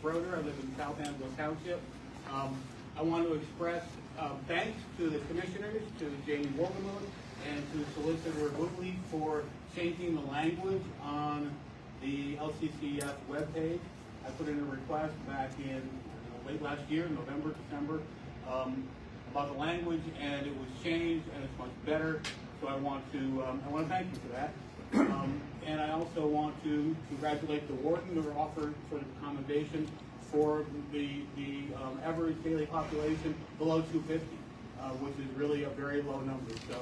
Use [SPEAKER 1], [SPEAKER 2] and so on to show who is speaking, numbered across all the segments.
[SPEAKER 1] Schroeder. I live in South Angelo Township. I want to express thanks to the commissioners, to Jamie Warden and to Solicitor Woodley for changing the language on the LCCF webpage. I put in a request back in late last year, November, December, about the language, and it was changed, and it's much better. So I want to thank you for that. And I also want to congratulate the warden who offered sort of commendation for the average daily population below 250, which is really a very low number. So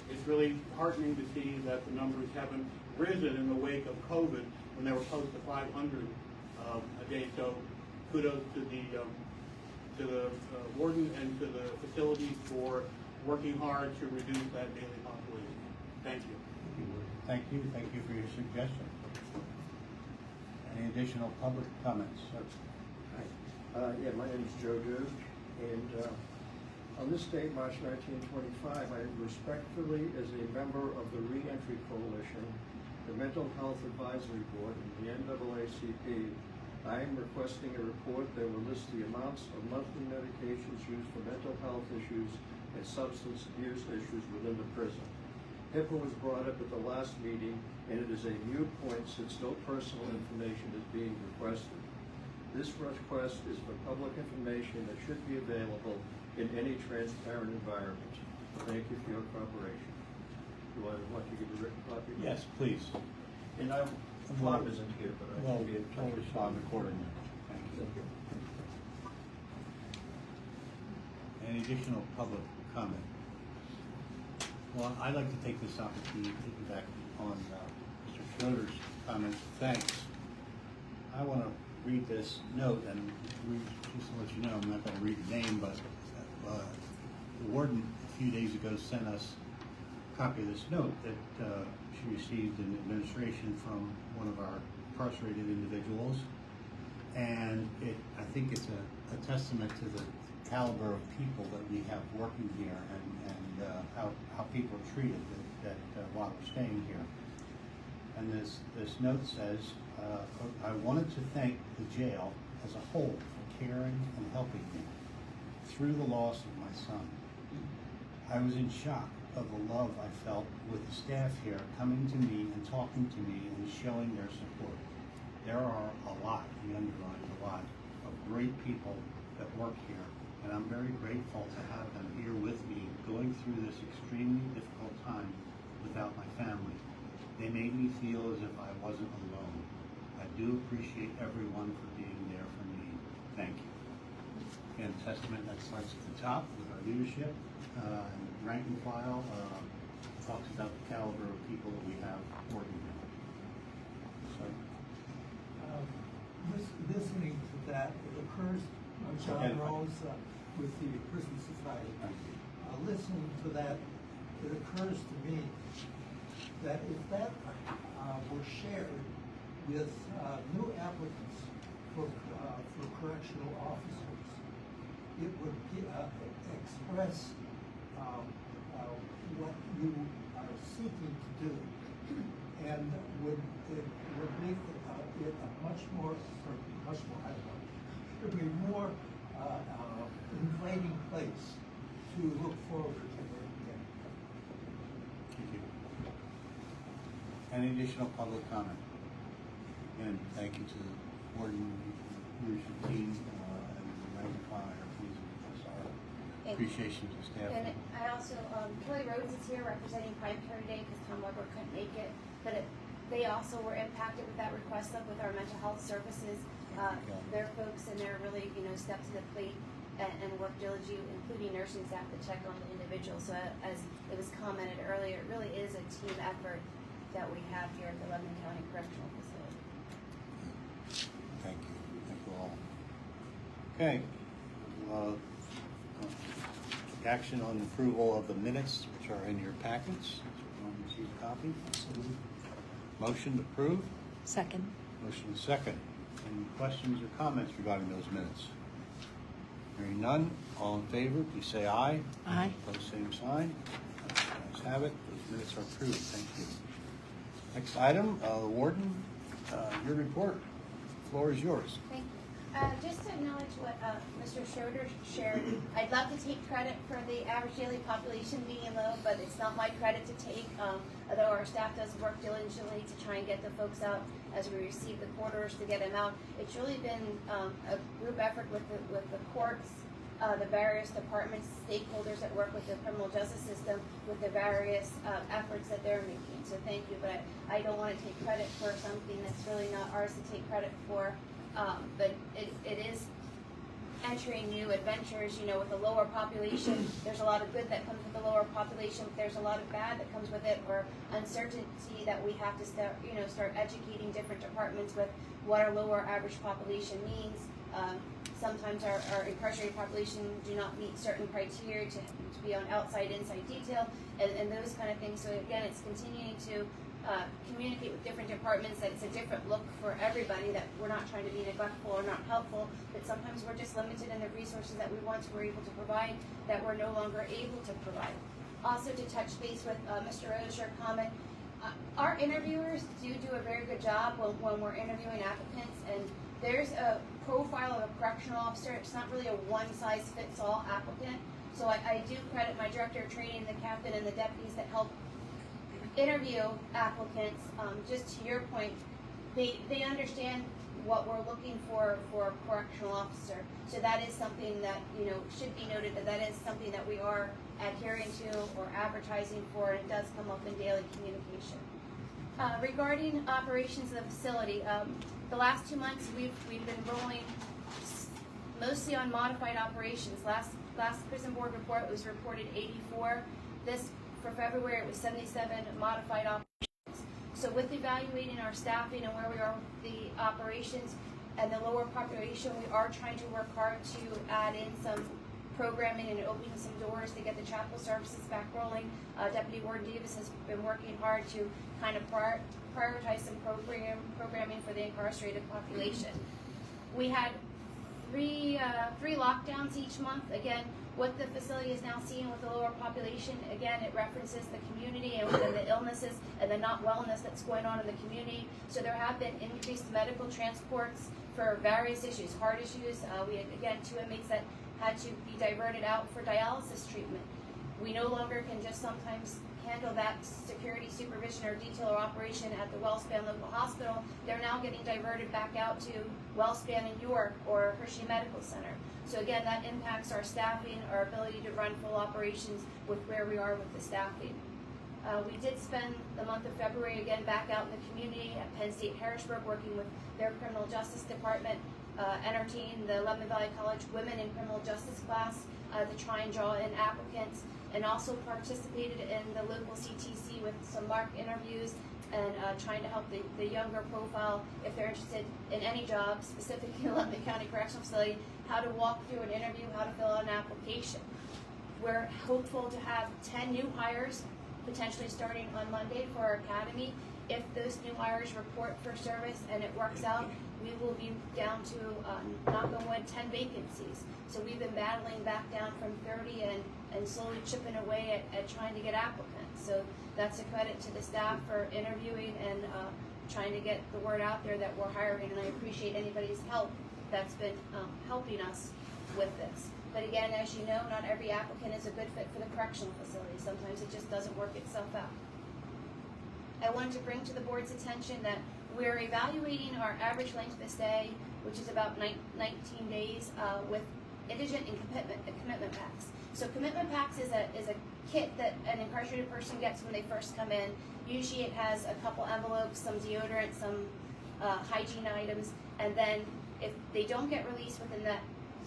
[SPEAKER 1] it's really heartening to see that the numbers haven't risen in the wake of COVID when they were close to 500 a day. So kudos to the warden and to the facility for working hard to reduce that daily population. Thank you.
[SPEAKER 2] Thank you. Thank you for your suggestion. Any additional public comments?
[SPEAKER 3] Hi. Yeah, my name is Joe Duke, and on this date, March 1925, I respectfully, as a member of the Reentry Coalition, the Mental Health Advisory Board, and the NAACP, I am requesting a report that will list the amounts of monthly medications used for mental health issues and substance abuse issues within the prison. HIPAA was brought up at the last meeting, and it is a moot point since no personal information is being requested. This request is for public information that should be available in any transparent environment. Thank you for your cooperation. Do I want to give a written copy?
[SPEAKER 2] Yes, please.
[SPEAKER 3] And Bob isn't here, but I can be in touch.
[SPEAKER 2] We'll respond accordingly. Thank you.
[SPEAKER 3] Thank you.
[SPEAKER 2] Any additional public comment? Well, I'd like to take this opportunity to piggyback on Mr. Schroeder's comments. Thanks. I want to read this note, and just to let you know, I'm not going to read the name, but the warden a few days ago sent us a copy of this note that she received in administration from one of our incarcerated individuals, and I think it's a testament to the caliber of people that we have working here, and how people are treated that while we're staying here. And this note says, I wanted to thank the jail as a whole for caring and helping me through the loss of my son. I was in shock of the love I felt with the staff here coming to me and talking to me and showing their support. There are a lot, he underlines a lot, of great people that work here, and I'm very grateful to have them here with me going through this extremely difficult time without my family. They made me feel as if I wasn't alone. I do appreciate everyone for being there for me. Thank you. Again, testament that starts at the top with our leadership, and rank and file talks about the caliber of people that we have working here. So,
[SPEAKER 4] listening to that, it occurs, John Rose with the Prison Society. Listening to that, it occurs to me that if that were shared with new applicants for correctional officers, it would express what you are seeking to do, and would make it a much more, I don't know, it would be more inviting place to look forward to working in.
[SPEAKER 2] thank you. Any additional public comment? Again, thank you to the warden, leadership team, and the rank and file. Please express our appreciation to staff.
[SPEAKER 5] And I also, Kelly Rhodes is here representing Prime Care today because Tom Weber couldn't make it, but they also were impacted with that request up with our mental health services. Their folks and they're really, stepped to the plate and worked diligently, including nursing staff to check on the individual. So as it was commented earlier, it really is a team effort that we have here at the Lebanon County Correctional Facility.
[SPEAKER 2] Thank you. Thank you all. Okay. Action on approval of the minutes, which are in your packets. Everyone receive a copy? Motion to approve?
[SPEAKER 6] Second.
[SPEAKER 2] Motion second. Any questions or comments regarding those minutes? Hearing none, all in favor, please say aye.
[SPEAKER 6] Aye.
[SPEAKER 2] Opposed, same sign. Ayes have it. Those minutes are approved. Thank you. Next item, Warden, your report. The floor is yours.
[SPEAKER 5] Thank you. Just to acknowledge what Mr. Schroeder shared, I'd love to take credit for the average daily population being low, but it's not my credit to take, although our staff does work diligently to try and get the folks out as we receive the court orders to get them out. It's really been a group effort with the courts, the various departments, stakeholders that work with the criminal justice system, with the various efforts that they're making. So thank you, but I don't want to take credit for something that's really not ours to take credit for. But it is entering new adventures, you know, with a lower population. There's a lot of good that comes with the lower population, but there's a lot of bad that comes with it, or uncertainty that we have to start educating different departments with what our lower average population means. Sometimes our incarcerated population do not meet certain criteria to be on outside-inside detail, and those kind of things. So again, it's continuing to communicate with different departments that it's a different look for everybody, that we're not trying to be neglectful or not helpful, but sometimes we're just limited in the resources that we once were able to provide that we're no longer able to provide. Also, to touch base with Mr. Rose, your comment, our interviewers do a very good job when we're interviewing applicants, and there's a profile of a correctional officer. It's not really a one-size-fits-all applicant. So I do credit my director of training, the captain, and the deputies that help interview applicants. Just to your point, they understand what we're looking for a correctional officer. So that is something that, you know, should be noted, that is something that we are adhering to or advertising for, and it does come up in daily communication. Regarding operations of the facility, the last 2 months we've been rolling mostly on modified operations. Last prison board report was reported 84. For February, it was 77 modified operations. So with evaluating our staffing and where we are with the operations and the lower population, we are trying to work hard to add in some programming and opening some doors to get the chapel services back rolling. Deputy Warden Davis has been working hard to kind of prioritize some programming for the incarcerated population. We had three lockdowns each month. Again, what the facility is now seeing with the lower population, again, it references the community and the illnesses and the not wellness that's going on in the community. So there have been increased medical transports for various issues, heart issues. We had, again, 2 inmates that had to be diverted out for dialysis treatment. We no longer can just sometimes handle that security supervision or detail or operation at the Wellspan local hospital. They're now getting diverted back out to Wellspan in York or Hershey Medical Center. So again, that impacts our staffing, our ability to run full operations with where we are with the staffing. We did spend the month of February again back out in the community at Penn State Harrisburg, working with their criminal justice department, entertaining the Lebanon Valley College Women in Criminal Justice class to try and draw in applicants, and also participated in the local CTC with some mock interviews and trying to help the younger profile, if they're interested in any job, specifically in Lebanon County Correction Facility, how to walk through an interview, how to fill out an application. We're hopeful to have 10 new hires potentially starting on Monday for our academy. If those new hires report for service and it works out, we will be down to, knock on wood, 10 vacancies. So we've been battling back down from 30 and slowly chipping away at trying to get applicants. So that's a credit to the staff for interviewing and trying to get the word out there that we're hiring, and I appreciate anybody's help that's been helping us with this. But again, as you know, not every applicant is a good fit for the correctional facility. Sometimes it just doesn't work itself out. I wanted to bring to the board's attention that we're evaluating our average length of stay, which is about 19 days, with indigent and commitment packs. So commitment packs is a kit that an incarcerated person gets when they first come in. Usually it has a couple envelopes, some deodorant, some hygiene items, and then if they don't get released within that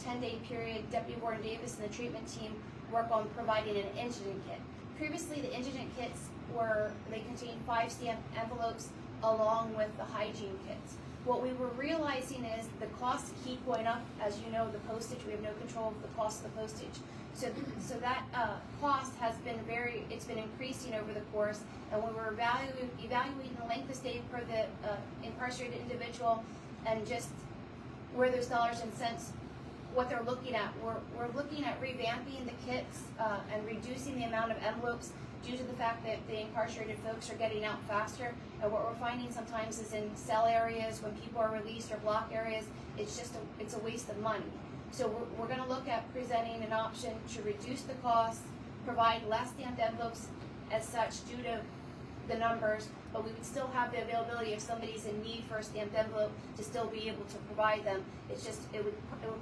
[SPEAKER 5] 10-day period, Deputy Warden Davis and the treatment team work on providing an indigent kit. Previously, the indigent kits they contained 5 stamp envelopes along with the hygiene kits. What we were realizing is the costs keep going up. As you know, the postage, we have no control of the cost of the postage. So that cost has been it's been increasing over the course, and when we're evaluating the length of stay per the incarcerated individual and just where those dollars and cents, what they're looking at, we're looking at revamping the kits and reducing the amount of envelopes due to the fact that the incarcerated folks are getting out faster. And what we're finding sometimes is in cell areas, when people are released, or block areas, it's a waste of money. So we're gonna look at presenting an option to reduce the costs, provide less stamped envelopes as such due to the numbers, but we would still have the availability if somebody's in need for a stamped envelope to still be able to provide them. It's just, it would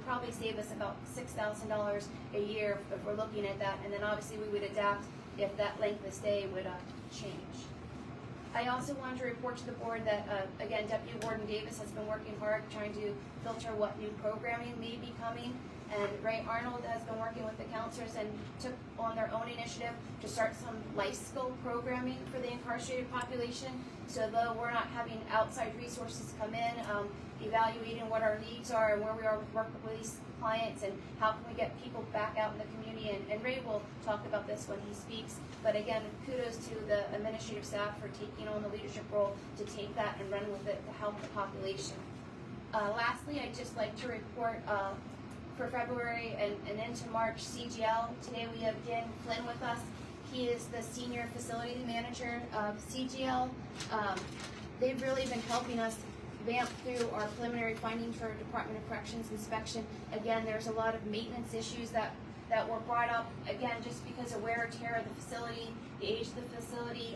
[SPEAKER 5] probably save us about $6,000 a year if we're looking at that, and then obviously we would adapt if that length of stay would change. I also wanted to report to the board that, again, Deputy Warden Davis has been working hard trying to filter what new programming may be coming. And Ray Arnold has been working with the counselors and took on their own initiative to start some life skill programming for the incarcerated population. So though we're not having outside resources come in, evaluating what our needs are and where we are with work with these clients and how can we get people back out in the community. And Ray will talk about this when he speaks. But again, kudos to the administrative staff for taking on the leadership role to take that and run with it to help the population. Lastly, I'd just like to report for February and into March, CGL. Today we have Dan Flynn with us. He is the senior facility manager of CGL. They've really been helping us vamp through our preliminary findings for Department of Corrections inspection. Again, there's a lot of maintenance issues that were brought up, again, just because of wear and tear of the facility, the age of the facility,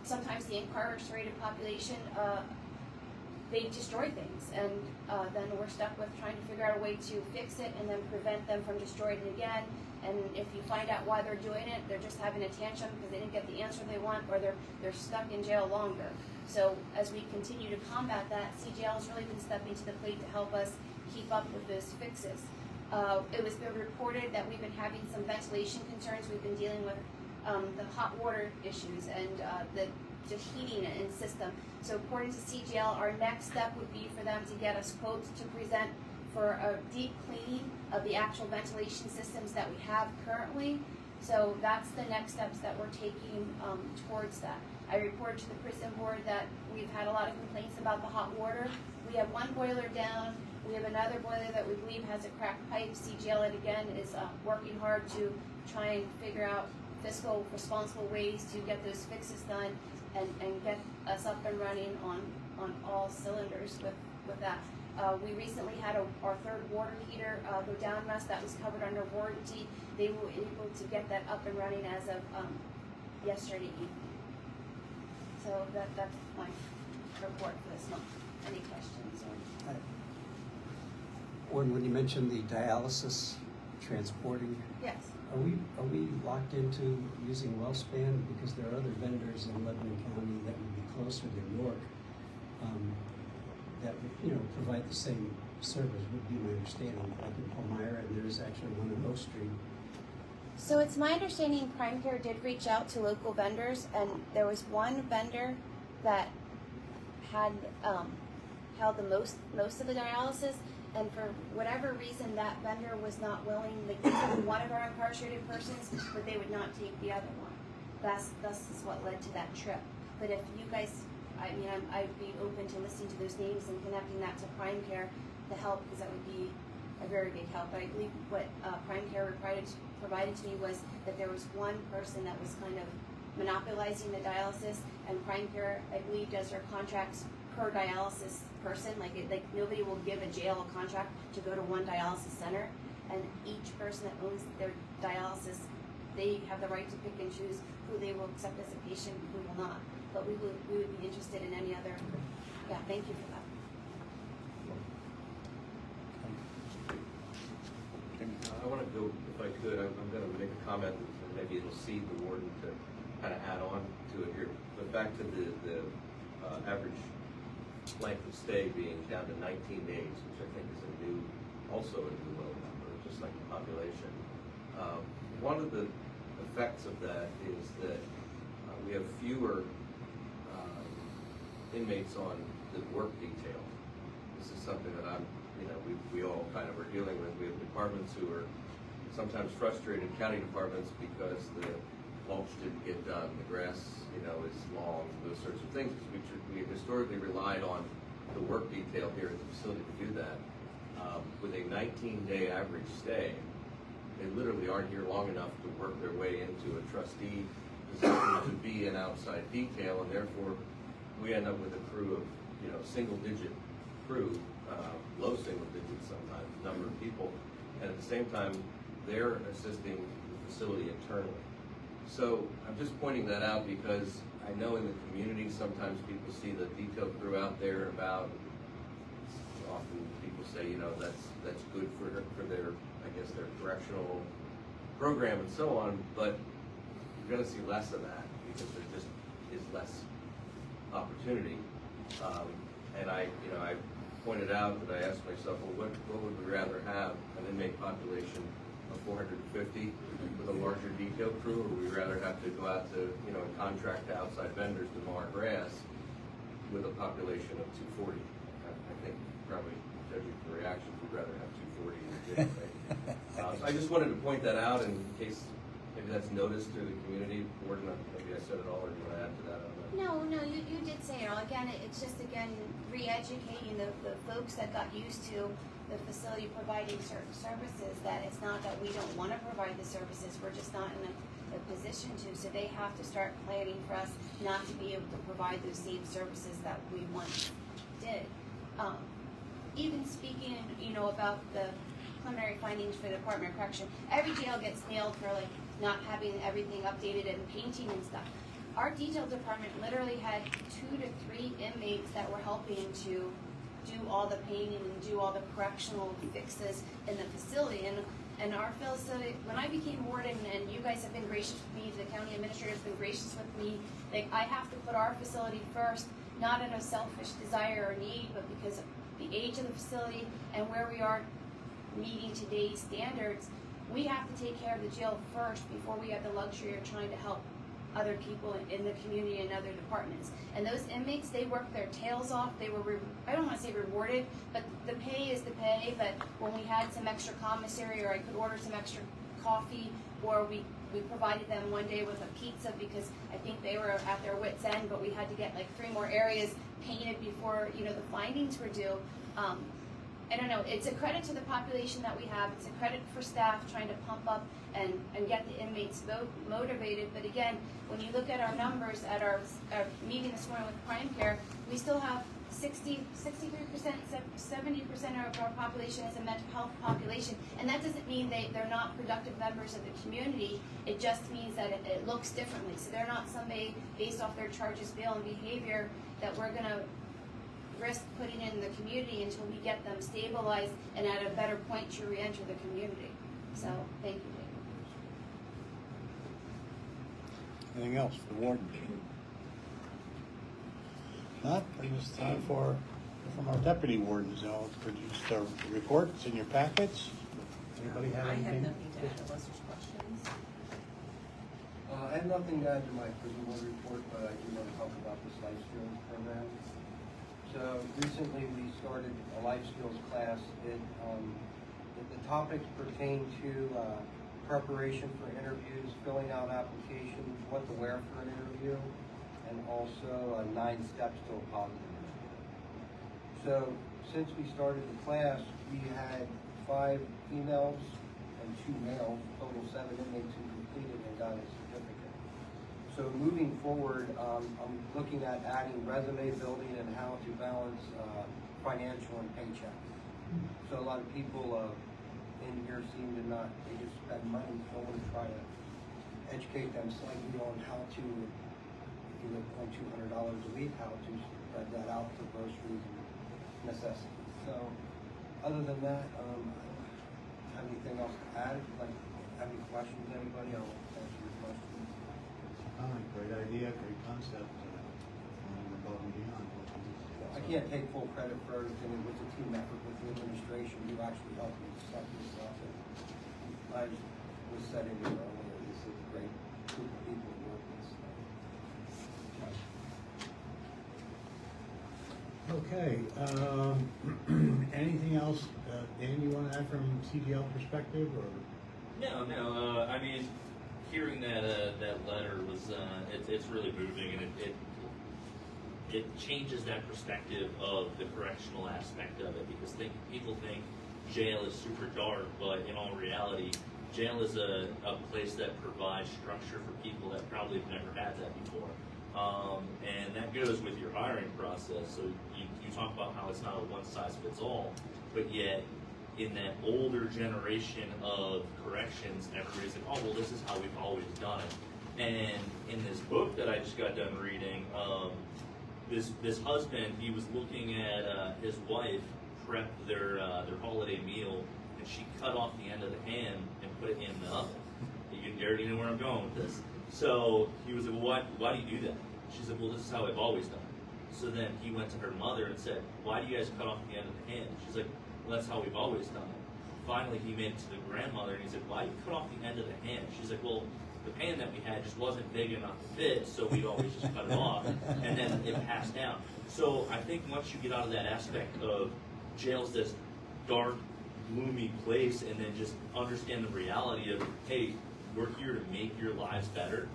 [SPEAKER 5] sometimes the incarcerated population, they destroy things, and then we're stuck with trying to figure out a way to fix it and then prevent them from destroying it again. And if you find out why they're doing it, they're just having a tantrum because they didn't get the answer they want, or they're stuck in jail longer. So as we continue to combat that, CGL has really been stepping to the plate to help us keep up with those fixes. It was been reported that we've been having some ventilation concerns. We've been dealing with the hot water issues and the heating and system. So according to CGL, our next step would be for them to get us quotes to present for a deep cleaning of the actual ventilation systems that we have currently. So that's the next steps that we're taking towards that. I reported to the prison board that we've had a lot of complaints about the hot water. We have one boiler down. We have another boiler that we believe has a cracked pipe. CGL, and again, is working hard to try and figure out fiscal responsible ways to get those fixes done and get us up and running on all cylinders with that. We recently had our third water heater go down on us. That was covered under warranty. They were able to get that up and running as of yesterday evening. So that's my report for this month. Any questions?
[SPEAKER 6] Warden, when you mentioned the dialysis transporting,
[SPEAKER 5] Yes.
[SPEAKER 6] are we locked into using WellSpan, because there are other vendors in Lebanon County that would be closer to York that would provide the same service, would be my understanding. Like in Palmyra, and there's actually one in Oak Street.
[SPEAKER 5] So it's my understanding Prime Care did reach out to local vendors, and there was one vendor that had held the most of the dialysis, and for whatever reason that vendor was not willing to give one of our incarcerated persons, but they would not take the other one. That's is what led to that trip. But if you guys, I mean, I'd be open to listening to those names and connecting that to Prime Care to help, because that would be a very big help. But I believe what Prime Care provided to me was that there was one person that was kind of monopolizing the dialysis, and Prime Care, I believe, does their contracts per dialysis person. Like nobody will give a jail a contract to go to one dialysis center, and each person that owns their dialysis, they have the right to pick and choose who they will accept as a patient and who will not. But we would be interested in any other. Yeah, thank you for that.
[SPEAKER 7] I want to go, if I could, I'm going to make a comment, and maybe it'll seed the warden to kind of add on to it here. But back to the average length of stay being down to 19 days, which I think is also a new low number, just like the population. One of the effects of that is that we have fewer inmates on the work detail. This is something that we all kind of are dealing with. We have departments who are sometimes frustrated, county departments, because the mulch didn't get done, the grass, is long, those sorts of things. We historically relied on the work detail here at the facility to do that. With a 19-day average stay, they literally aren't here long enough to work their way into a trustee position to be an outside detail, and therefore we end up with a crew of, single-digit crew, low single digits sometimes, number of people, and at the same time, they're assisting the facility internally. So I'm just pointing that out because I know in the community, sometimes people see the detail crew out there and about. Often people say, that's good for their, I guess, their correctional program and so on, but you're gonna see less of that because there just is less opportunity. And I pointed out that I asked myself, well, what would we rather have, an inmate population of 450 with a larger detail crew, or would we rather have to go out to, and contract to outside vendors to mow our grass with a population of 240? I think probably, judging from the reactions, we'd rather have 240 in the jail, right? So I just wanted to point that out in case maybe that's noticed to the community. Warden, maybe I said it all, or do you want to add to that?
[SPEAKER 5] No, you did say it all. Again, it's just, re-educating the folks that got used to the facility providing certain services, that it's not that we don't want to provide the services, we're just not in a position to, so they have to start planning for us not to be able to provide those same services that we once did. Even speaking, about the preliminary findings for the Department of Correction, every jail gets nailed for not having everything updated and painting and stuff. Our detail department literally had 2 to 3 inmates that were helping to do all the painting and do all the correctional fixes in the facility. And our facility, when I became warden, and you guys have been gracious with me, the county administrator has been gracious with me, I have to put our facility first, not in a selfish desire or need, but because of the age of the facility and where we are meeting today's standards. We have to take care of the jail first before we have the luxury of trying to help other people in the community and other departments. And those inmates, they worked their tails off. They were, I don't want to say rewarded, but the pay is the pay. But when we had some extra commissary, or I could order some extra coffee, or we provided them one day with a pizza because I think they were at their wits' end, but we had to get 3 more areas painted before, the findings were due. I don't know, it's a credit to the population that we have. It's a credit for staff trying to pump up and get the inmates motivated. But again, when you look at our numbers at our meeting this morning with Crime Care, we still have 63%, 70% of our population is a mental health population. And that doesn't mean they're not productive members of the community. It just means that it looks differently. So they're not somebody based off their charges, bail, and behavior that we're gonna risk putting in the community until we get them stabilized and at a better point to re-enter the community. So, thank you, David.
[SPEAKER 2] Anything else for the warden? Not, brings us time from our deputy wardens. They'll produce their reports in your packets. Anybody have anything?
[SPEAKER 8] I have nothing to add unless there's questions.
[SPEAKER 3] I have nothing to add to my prison ward report, but I do want to talk about this life skills program. So recently we started a life skills class. The topics pertain to preparation for interviews, filling out applications, what to wear for an interview, and also 9 steps to a positive interview. So since we started the class, we had 5 females and 2 males, total 7 inmates who completed and got a certificate. So moving forward, I'm looking at adding resume building and how to balance financial and paycheck. So a lot of people in here seem to not, they just spend money. So I want to try to educate them slightly on how to, if you live on $200 a week, how to spread that out to groceries and necessities. So other than that, I don't have anything else to add. Have any questions, anybody? I'll answer your questions.
[SPEAKER 2] Great idea, great concept. Above and beyond.
[SPEAKER 3] I can't take full credit for everything. It was a team effort with the administration who actually helped me set this up. I was setting it earlier. This is a great group of people to work with.
[SPEAKER 2] Okay, anything else, Dan, you want to add from CDL perspective, or?
[SPEAKER 9] No, I mean, hearing that letter was, it's really moving, and it changes that perspective of the correctional aspect of it, because people think jail is super dark, but in all reality, jail is a place that provides structure for people that probably have never had that before. And that goes with your hiring process. So you talk about how it's not a one-size-fits-all, but yet in that older generation of corrections, everybody's like, oh, well, this is how we've always done it. And in this book that I just got done reading, this husband, he was looking at his wife prep their holiday meal, and she cut off the end of the ham and put it in the oven. You already know where I'm going with this. So he was like, well, why do you do that? She said, well, this is how I've always done it. So then he went to her mother and said, why do you guys cut off the end of the ham? She's like, well, that's how we've always done it. Finally, he made it to the grandmother, and he said, why do you cut off the end of the ham? She's like, well, the pan that we had just wasn't big enough to fit, so we'd always just cut it off, and then it passed down. So I think once you get out of that aspect of jail's this dark, gloomy place, and then just understand the reality of, hey, we're here to make your lives better,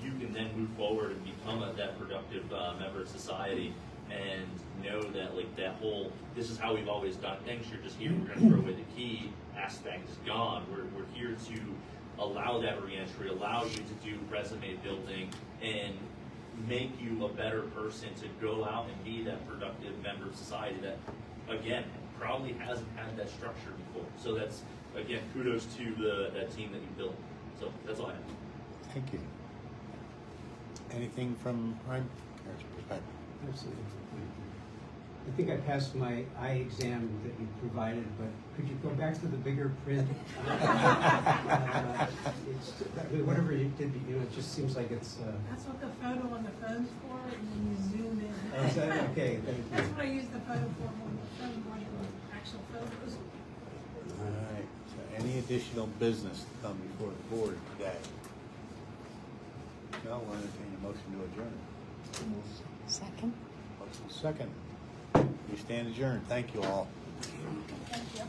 [SPEAKER 9] you can then move forward and become that productive member of society, and know that like that whole, this is how we've always done things, you're just here, we're going to throw away the key aspect is gone. We're here to allow that reentry, allow you to do resume building, and make you a better person to go out and be that productive member of society that, again, probably hasn't had that structure before. So that's, again, kudos to that team that you built. So that's all I have.
[SPEAKER 2] Thank you. Anything from Ryan?
[SPEAKER 6] Absolutely. I think I passed my eye exam that you provided, but could you go back to the bigger print? Whatever you did, it just seems like it's.
[SPEAKER 8] That's what the photo on the phone's for, and then you zoom in.
[SPEAKER 6] Oh, is that okay? Thank you.
[SPEAKER 8] That's what I use the photo for, on the phone, more than the actual photos.
[SPEAKER 2] All right, so any additional business to come before the board today? No, we'll entertain a motion to adjourn.
[SPEAKER 10] Second.
[SPEAKER 2] Motion second. We stand adjourned. Thank you all.
[SPEAKER 8] Thank you.